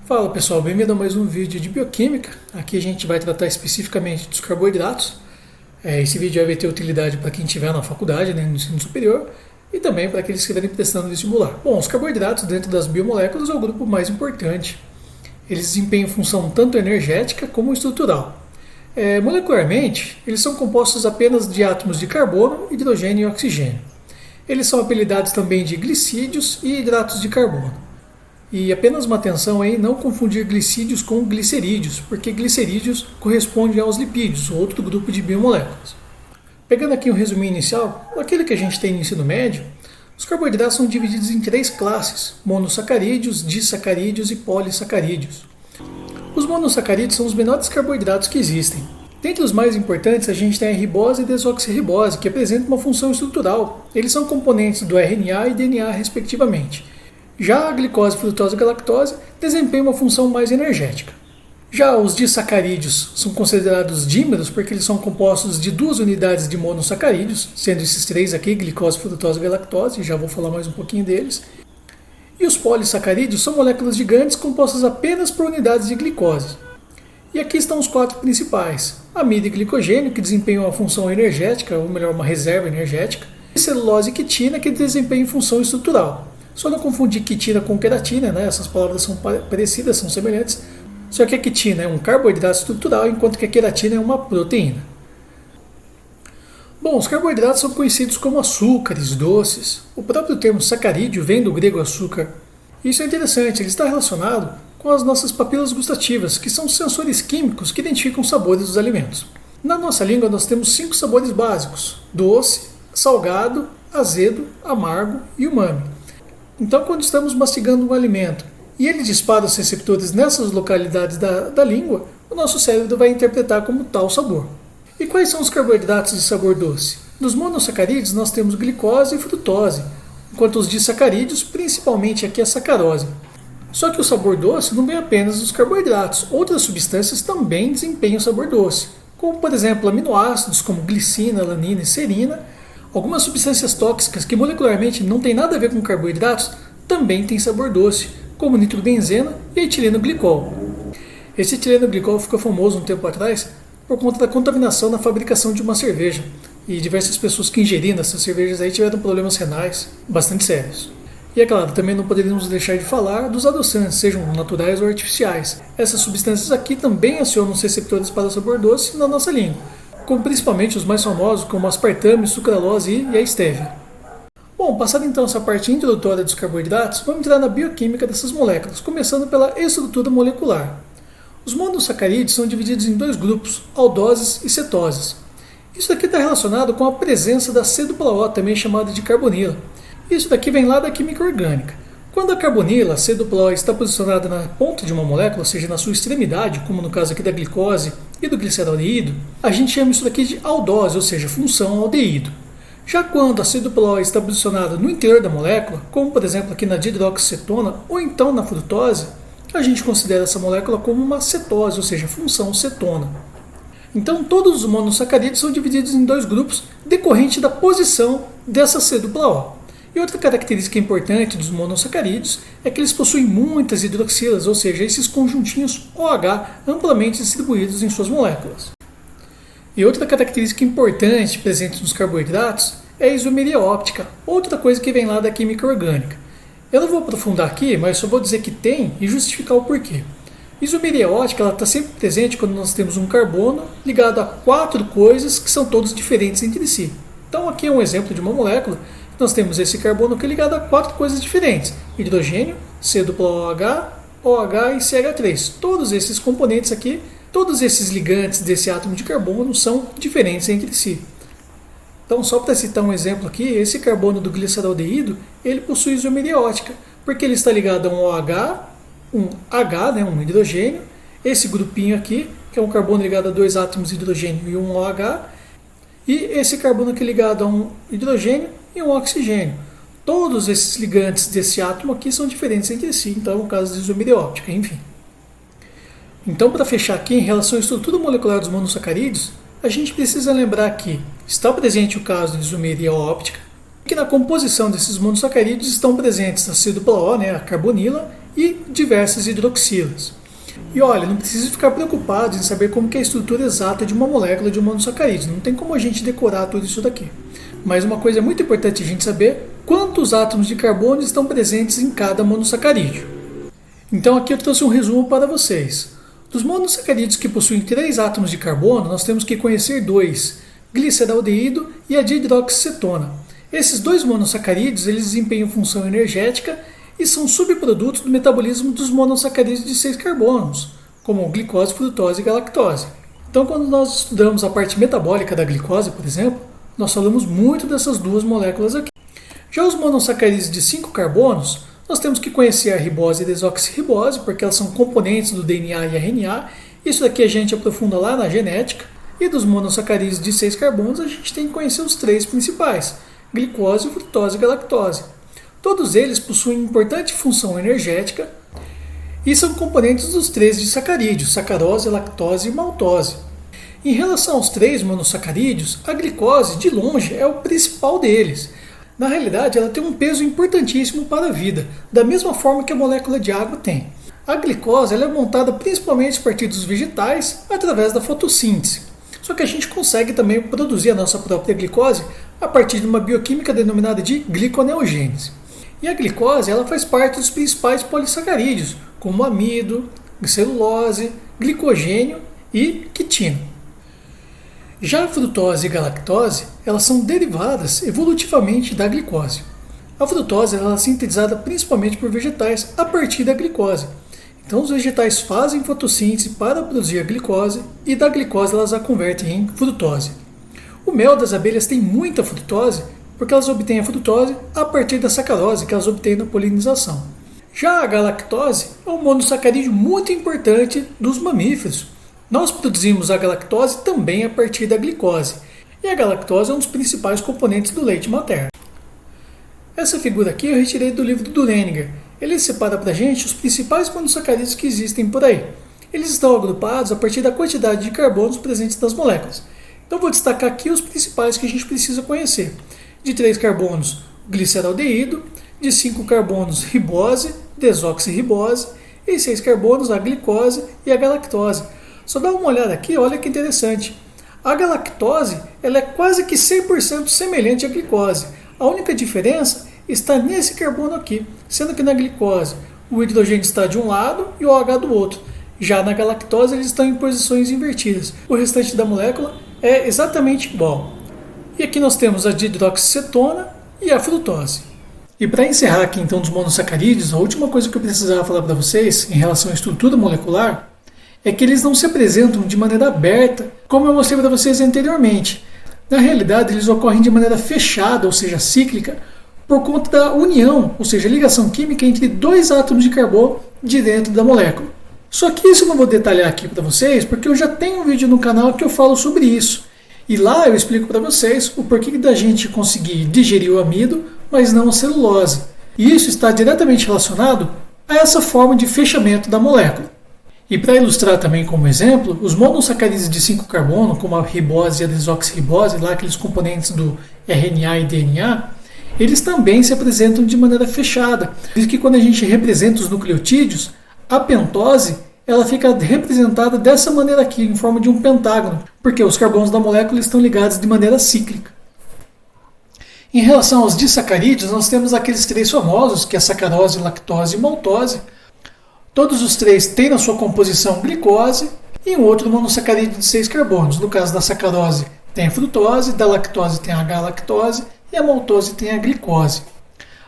Fala pessoal, bem-vindo a mais um vídeo de bioquímica. Aqui a gente vai tratar especificamente dos carboidratos. Esse vídeo vai ter utilidade para quem estiver na faculdade, no ensino superior, e também para aqueles que estiverem prestando vestibular. Bom, os carboidratos dentro das biomoléculas é o grupo mais importante. Eles desempenham função tanto energética como estrutural. Molecularmente, eles são compostos apenas de átomos de carbono, hidrogênio e oxigênio. Eles são apelidados também de glicídios e hidratos de carbono. E apenas uma atenção aí, não confundir glicídios com glicerídeos, porque glicerídeos correspondem aos lipídios, outro grupo de biomoléculas. Pegando aqui um resumo inicial, aquele que a gente tem no ensino médio, os carboidratos são divididos em três classes: monossacarídeos, disacarídeos e polissacarídeos. Os monossacarídeos são os menores carboidratos que existem. Dentre os mais importantes, a gente tem a ribose e desoxirribose, que apresentam uma função estrutural. Eles são componentes do RNA e DNA, respectivamente. Já a glicose, frutose e galactose desempenham uma função mais energética. Já os disacarídeos são considerados dímeros porque eles são compostos de duas unidades de monossacarídeos, sendo esses três aqui, glicose, frutose e galactose, já vou falar mais um pouquinho deles. E os polissacarídeos são moléculas gigantes compostas apenas por unidades de glicose. E aqui estão os quatro principais: amida e glicogênio, que desempenham uma função energética, ou melhor, uma reserva energética, e celulose e quitina, que desempenham função estrutural. Só não confundir quitina com queratina, essas palavras são parecidas, são semelhantes, só que a quitina é um carboidrato estrutural, enquanto que a queratina é uma proteína. Bom, os carboidratos são conhecidos como açúcares, doces. O próprio termo sacarídeo vem do grego açúcar. Isso é interessante, ele está relacionado com as nossas papilas gustativas, que são sensores químicos que identificam os sabores dos alimentos. Na nossa língua nós temos 5 sabores básicos: doce, salgado, azedo, amargo e umami. Então, quando estamos mastigando um alimento e ele dispara os receptores nessas localidades da língua, o nosso cérebro vai interpretar como tal sabor. E quais são os carboidratos de sabor doce? Nos monossacarídeos nós temos glicose e frutose, enquanto os disacarídeos, principalmente aqui a sacarose. Só que o sabor doce não vem apenas dos carboidratos, outras substâncias também desempenham sabor doce, como por exemplo aminoácidos como glicina, alanina e serina. Algumas substâncias tóxicas que molecularmente não têm nada a ver com carboidratos também têm sabor doce, como nitrobenzeno e etilenoglicol. Esse etilenoglicol ficou famoso um tempo atrás por conta da contaminação na fabricação de uma cerveja, e diversas pessoas que ingeriram essas cervejas aí tiveram problemas renais bastante sérios. E é claro, também não poderíamos deixar de falar dos adoçantes, sejam naturais ou artificiais. Essas substâncias aqui também acionam os receptores para o sabor doce na nossa língua, como principalmente os mais famosos, como aspartame, sucralose e a estévia. Bom, passada então essa parte introdutória dos carboidratos, vamos entrar na bioquímica dessas moléculas, começando pela estrutura molecular. Os monossacarídeos são divididos em dois grupos, aldoses e cetoses. Isso daqui está relacionado com a presença da C-O, também chamada de carbonila. Isso daqui vem lá da química orgânica. Quando a carbonila, a C-O, está posicionada na ponta de uma molécula, ou seja, na sua extremidade, como no caso aqui da glicose e do gliceraldeído, a gente chama isso daqui de aldose, ou seja, função aldeído. Já quando a C-O está posicionada no interior da molécula, como por exemplo aqui na dihidroxicetona ou então na frutose, a gente considera essa molécula como uma cetose, ou seja, função cetona. Então todos os monossacarídeos são divididos em dois grupos decorrente da posição dessa C-O. E outra característica importante dos monossacarídeos é que eles possuem muitas hidroxilas, ou seja, esses conjuntinhos OH amplamente distribuídos em suas moléculas. E outra característica importante presente nos carboidratos é a isomeria óptica, outra coisa que vem lá da química orgânica. Eu não vou aprofundar aqui, mas só vou dizer que tem e justificar o porquê. Isomeria óptica está sempre presente quando nós temos um carbono ligado a 4 coisas que são todas diferentes entre si. Então aqui é um exemplo de uma molécula. Nós temos esse carbono aqui ligado a 4 coisas diferentes: hidrogênio, C-OH, OH e CH3. Todos esses componentes aqui, todos esses ligantes desse átomo de carbono são diferentes entre si. Então, só para citar um exemplo aqui, esse carbono do gliceraldeído, ele possui isomeria óptica, porque ele está ligado a um OH, um H, um hidrogênio, esse grupinho aqui, que é um carbono ligado a 2 átomos de hidrogênio e um OH, e esse carbono aqui ligado a um hidrogênio e um oxigênio. Todos esses ligantes desse átomo aqui são diferentes entre si, então é um caso de isomeria óptica, enfim. Então, para fechar aqui, em relação à estrutura molecular dos monossacarídeos, a gente precisa lembrar que está presente o caso de isomeria óptica, que na composição desses monossacarídeos estão presentes a C-O, a carbonila, e diversas hidroxilas. E olha, não precisa ficar preocupado em saber como que é a estrutura exata de uma molécula de um monossacarídeo, não tem como a gente decorar tudo isso daqui. Mas uma coisa muito importante a gente saber, quantos átomos de carbono estão presentes em cada monossacarídeo. Então aqui eu trouxe um resumo para vocês. Dos monossacarídeos que possuem 3 átomos de carbono, nós temos que conhecer 2, gliceraldeído e a dihidroxicetona. Esses 2 monossacarídeos eles desempenham função energética e são subprodutos do metabolismo dos monossacarídeos de 6 carbonos, como glicose, frutose e galactose. Então quando nós estudamos a parte metabólica da glicose, por exemplo, nós falamos muito dessas 2 moléculas aqui. Já os monossacarídeos de 5 carbonos, nós temos que conhecer a ribose e a desoxirribose, porque elas são componentes do DNA e RNA. Isso daqui a gente aprofunda lá na genética. E dos monossacarídeos de 6 carbonos, a gente tem que conhecer os 3 principais, glicose, frutose e galactose. Todos eles possuem importante função energética e são componentes dos 3 disacarídeos, sacarose, lactose e maltose. Em relação aos 3 monossacarídeos, a glicose, de longe, é o principal deles. Na realidade, ela tem um peso importantíssimo para a vida, da mesma forma que a molécula de água tem. A glicose ela é montada principalmente a partir dos vegetais, através da fotossíntese. Só que a gente consegue também produzir a nossa própria glicose a partir de uma bioquímica denominada de gliconeogênese. E a glicose ela faz parte dos principais polissacarídeos, como amido, celulose, glicogênio e quitina. Já a frutose e a galactose, elas são derivadas evolutivamente da glicose. A frutose ela é sintetizada principalmente por vegetais a partir da glicose. Então os vegetais fazem fotossíntese para produzir a glicose e da glicose elas a convertem em frutose. O mel das abelhas tem muita frutose porque elas obtêm a frutose a partir da sacarose que elas obtêm na polinização. Já a galactose é um monossacarídeo muito importante dos mamíferos. Nós produzimos a galactose também a partir da glicose, e a galactose é um dos principais componentes do leite materno. Essa figura aqui eu retirei do livro do Lehninger. Ele separa para a gente os principais monossacarídeos que existem por aí. Eles estão agrupados a partir da quantidade de carbonos presentes nas moléculas. Então vou destacar aqui os principais que a gente precisa conhecer. De 3 carbonos, gliceraldeído, de 5 carbonos, ribose, desoxirribose, e 6 carbonos, a glicose e a galactose. Só dá uma olhada aqui, olha que interessante. A galactose ela é quase que 100% semelhante à glicose. A única diferença está nesse carbono aqui, sendo que na glicose o hidrogênio está de um lado e o OH do outro. Já na galactose eles estão em posições invertidas. O restante da molécula é exatamente igual. E aqui nós temos a dihidroxicetona e a frutose. E para encerrar aqui então dos monossacarídeos, a última coisa que eu precisava falar para vocês em relação à estrutura molecular é que eles não se apresentam de maneira aberta, como eu mostrei para vocês anteriormente. Na realidade, eles ocorrem de maneira fechada, ou seja, cíclica, por conta da união, ou seja, ligação química entre 2 átomos de carbono de dentro da molécula. Só que isso eu não vou detalhar aqui para vocês, porque eu já tenho um vídeo no canal que eu falo sobre isso. E lá eu explico para vocês o porquê da gente conseguir digerir o amido, mas não a celulose. E isso está diretamente relacionado a essa forma de fechamento da molécula. E para ilustrar também como exemplo, os monossacarídeos de 5 carbono, como a ribose e a desoxirribose, lá aqueles componentes do RNA e DNA, eles também se apresentam de maneira fechada. Por isso que quando a gente representa os nucleotídeos, a pentose ela fica representada dessa maneira aqui, em forma de um pentágono, porque os carbonos da molécula estão ligados de maneira cíclica. Em relação aos disacarídeos, nós temos aqueles 3 famosos, que é a sacarose, lactose e maltose. Todos os 3 têm na sua composição glicose e um outro monossacarídeo de 6 carbonos. No caso da sacarose tem a frutose, da lactose tem a galactose e a maltose tem a glicose.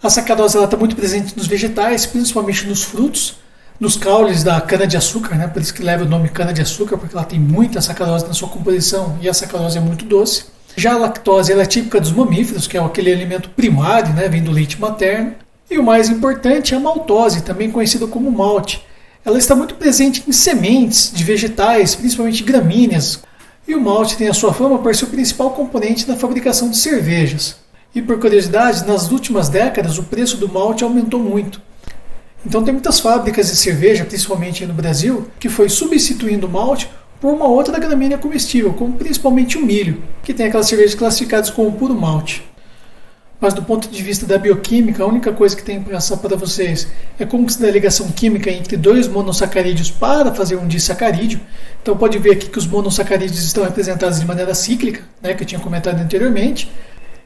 A sacarose está muito presente nos vegetais, principalmente nos frutos, nos caules da cana-de-açúcar, né? Por isso que leva o nome cana-de-açúcar, porque ela tem muita sacarose na sua composição e a sacarose é muito doce. Já a lactose ela é típica dos mamíferos, que é aquele alimento primário, né? Vem do leite materno. E o mais importante é a maltose, também conhecida como malte. Ela está muito presente em sementes de vegetais, principalmente gramíneas. E o malte tem a sua fama por ser o principal componente na fabricação de cervejas. E por curiosidade, nas últimas décadas o preço do malte aumentou muito. Então tem muitas fábricas de cerveja, principalmente no Brasil, que foi substituindo o malte por uma outra gramínea comestível, como principalmente o milho, que tem aquelas cervejas classificadas como puro malte. mas do ponto de vista da bioquímica, a única coisa que tem para passar para vocês é como se dá a ligação química entre dois monossacarídeos para fazer um disacarídeo. Então pode ver aqui que os monossacarídeos estão representados de maneira cíclica, né, que eu tinha comentado anteriormente,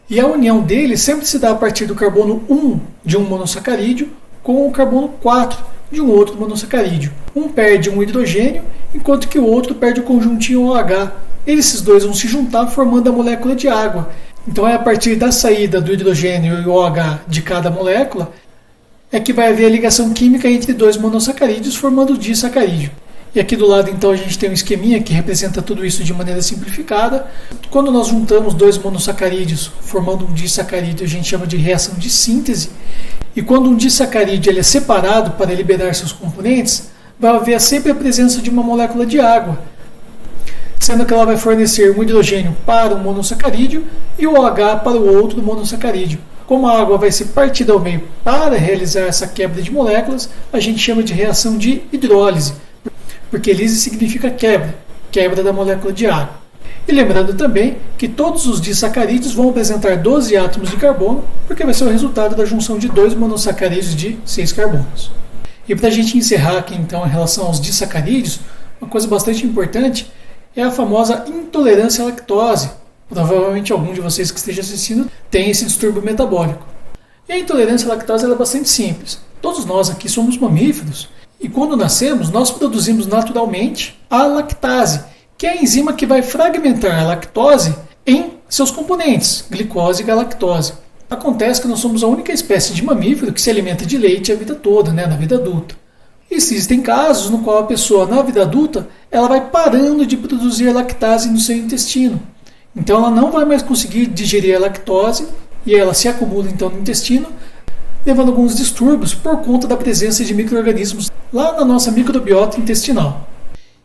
e a união deles sempre se dá a partir do carbono 1 de um monossacarídeo com o carbono 4 de um outro monossacarídeo. Um perde um hidrogênio, enquanto que o outro perde o conjuntinho OH. Esses dois vão se juntar formando a molécula de água. Então é a partir da saída do hidrogênio e o OH de cada molécula é que vai haver a ligação química entre dois monossacarídeos formando o disacarídeo. E aqui do lado então a gente tem um esqueminha que representa tudo isso de maneira simplificada. Quando nós juntamos dois monossacarídeos formando um disacarídeo, a gente chama de reação de síntese. E quando um disacarídeo ele é separado para liberar seus componentes, vai haver sempre a presença de uma molécula de água, sendo que ela vai fornecer um hidrogênio para um monossacarídeo e o OH para o outro monossacarídeo. Como a água vai ser partida ao meio para realizar essa quebra de moléculas, a gente chama de reação de hidrólise, porque lise significa quebra da molécula de água. E lembrando também que todos os disacarídeos vão apresentar 12 átomos de carbono, porque vai ser o resultado da junção de dois monossacarídeos de 6 carbonos. E para a gente encerrar aqui então em relação aos disacarídeos, uma coisa bastante importante é a famosa intolerância à lactose. Provavelmente algum de vocês que esteja assistindo tem esse distúrbio metabólico. E a intolerância à lactose ela é bastante simples. Todos nós aqui somos mamíferos e quando nascemos nós produzimos naturalmente a lactase, que é a enzima que vai fragmentar a lactose em seus componentes, glicose e galactose. Acontece que nós somos a única espécie de mamífero que se alimenta de leite a vida toda, na vida adulta. Existem casos no qual a pessoa, na vida adulta, ela vai parando de produzir lactase no seu intestino. Então ela não vai mais conseguir digerir a lactose e ela se acumula então no intestino, levando alguns distúrbios por conta da presença de micro-organismos lá na nossa microbiota intestinal.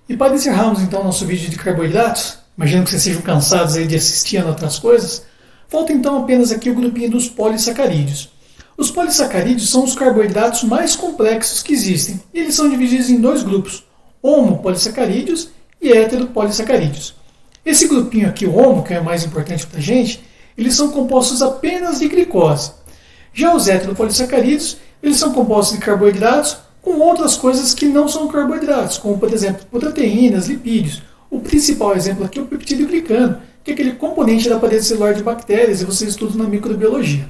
E para encerrarmos então nosso vídeo de carboidratos, imagino que vocês sejam cansados aí de assistir a outras coisas, falta então apenas aqui o grupinho dos polissacarídeos. Os polissacarídeos são os carboidratos mais complexos que existem, e eles são divididos em dois grupos, homopolissacarídeos e heteropolissacarídeos. Esse grupinho aqui, o homo, que é o mais importante para a gente, eles são compostos apenas de glicose. Já os heteropolissacarídeos, eles são compostos de carboidratos com outras coisas que não são carboidratos, como por exemplo proteínas, lipídios. O principal exemplo aqui é o peptídeo glicano, que é aquele componente da parede celular de bactérias, e vocês estudam na microbiologia.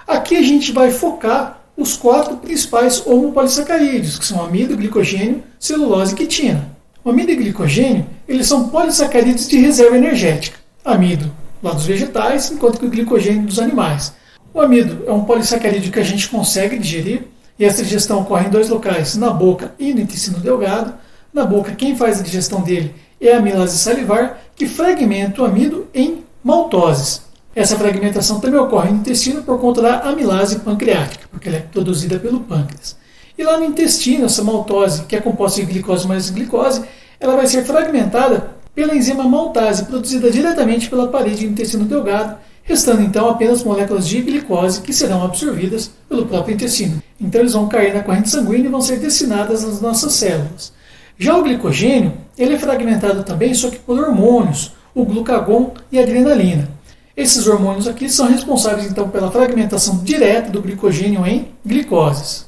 Aqui a gente vai focar os 4 principais homopolissacarídeos, que são amido, glicogênio, celulose e quitina. O amido e glicogênio, eles são polissacarídeos de reserva energética. Amido lá dos vegetais, enquanto que o glicogênio dos animais. O amido é um polissacarídeo que a gente consegue digerir, e essa digestão ocorre em 2 locais, na boca e no intestino delgado. Na boca, quem faz a digestão dele é a amilase salivar, que fragmenta o amido em maltoses. Essa fragmentação também ocorre no intestino por conta da amilase pancreática, porque ela é produzida pelo pâncreas. E lá no intestino, essa maltose, que é composta de glicose mais glicose, ela vai ser fragmentada pela enzima maltase, produzida diretamente pela parede do intestino delgado, restando então apenas moléculas de glicose que serão absorvidas pelo próprio intestino. Então eles vão cair na corrente sanguínea e vão ser destinadas às nossas células. Já o glicogênio, ele é fragmentado também, só que por hormônios, o glucagon e a adrenalina. Esses hormônios aqui são responsáveis então pela fragmentação direta do glicogênio em glicoses.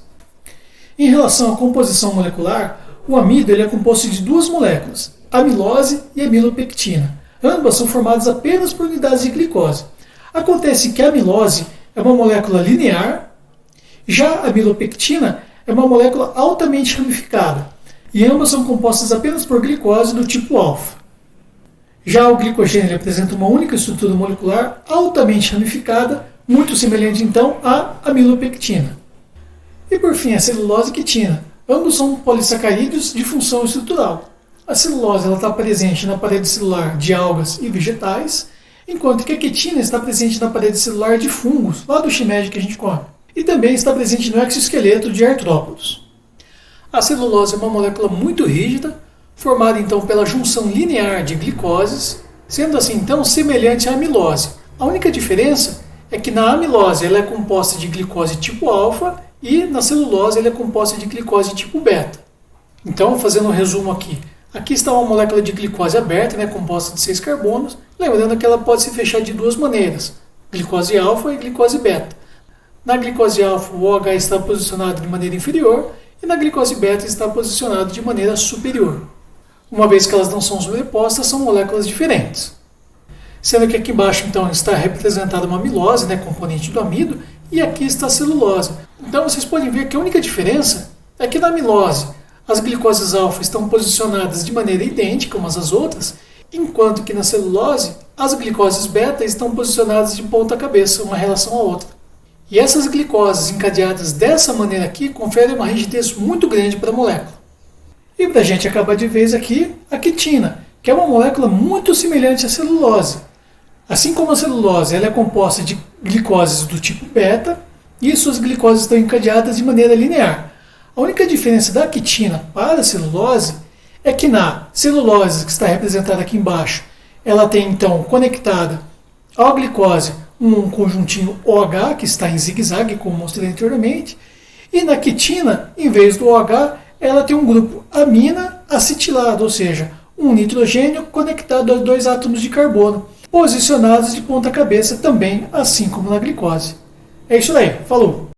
Em relação à composição molecular, o amido ele é composto de 2 moléculas, amilose e amilopectina. Ambas são formadas apenas por unidades de glicose. Acontece que a amilose é uma molécula linear, já a amilopectina é uma molécula altamente ramificada, e ambas são compostas apenas por glicose do tipo alfa. Já o glicogênio ele apresenta uma única estrutura molecular altamente ramificada, muito semelhante então à amilopectina. E por fim a celulose e quitina. Ambos são polissacarídeos de função estrutural. A celulose está presente na parede celular de algas e vegetais, enquanto que a quitina está presente na parede celular de fungos, lá do shimeji que a gente come. E também está presente no exoesqueleto de artrópodos. A celulose é uma molécula muito rígida, formada então pela junção linear de glicoses, sendo assim então semelhante à amilose. A única diferença é que na amilose ela é composta de glicose tipo alfa e na celulose ela é composta de glicose tipo beta. Então, fazendo um resumo aqui está uma molécula de glicose aberta, composta de 6 carbonos, lembrando que ela pode se fechar de 2 maneiras, glicose alfa e glicose beta. Na glicose alfa, o OH está posicionado de maneira inferior e na glicose beta está posicionado de maneira superior. Uma vez que elas não são sobrepostas, são moléculas diferentes. Sendo que aqui embaixo, então, está representada uma amilose, componente do amido, e aqui está a celulose. Então, vocês podem ver que a única diferença é que na amilose, as glicoses alfa estão posicionadas de maneira idêntica umas às outras, enquanto que na celulose, as glicoses beta estão posicionadas de ponta cabeça, uma em relação à outra. E essas glicoses encadeadas dessa maneira aqui conferem uma rigidez muito grande para a molécula. E para a gente acabar de vez aqui, a quitina, que é uma molécula muito semelhante à celulose. Assim como a celulose ela é composta de glicoses do tipo beta, e suas glicoses estão encadeadas de maneira linear. A única diferença da quitina para a celulose é que na celulose, que está representada aqui embaixo, ela tem então conectada à glicose um conjuntinho OH, que está em zigue-zague, como mostrei anteriormente, e na quitina, em vez do OH, ela tem um grupo amina acetilado, ou seja, um nitrogênio conectado a 2 átomos de carbono, posicionados de ponta cabeça também, assim como na glicose. É isso aí, falou!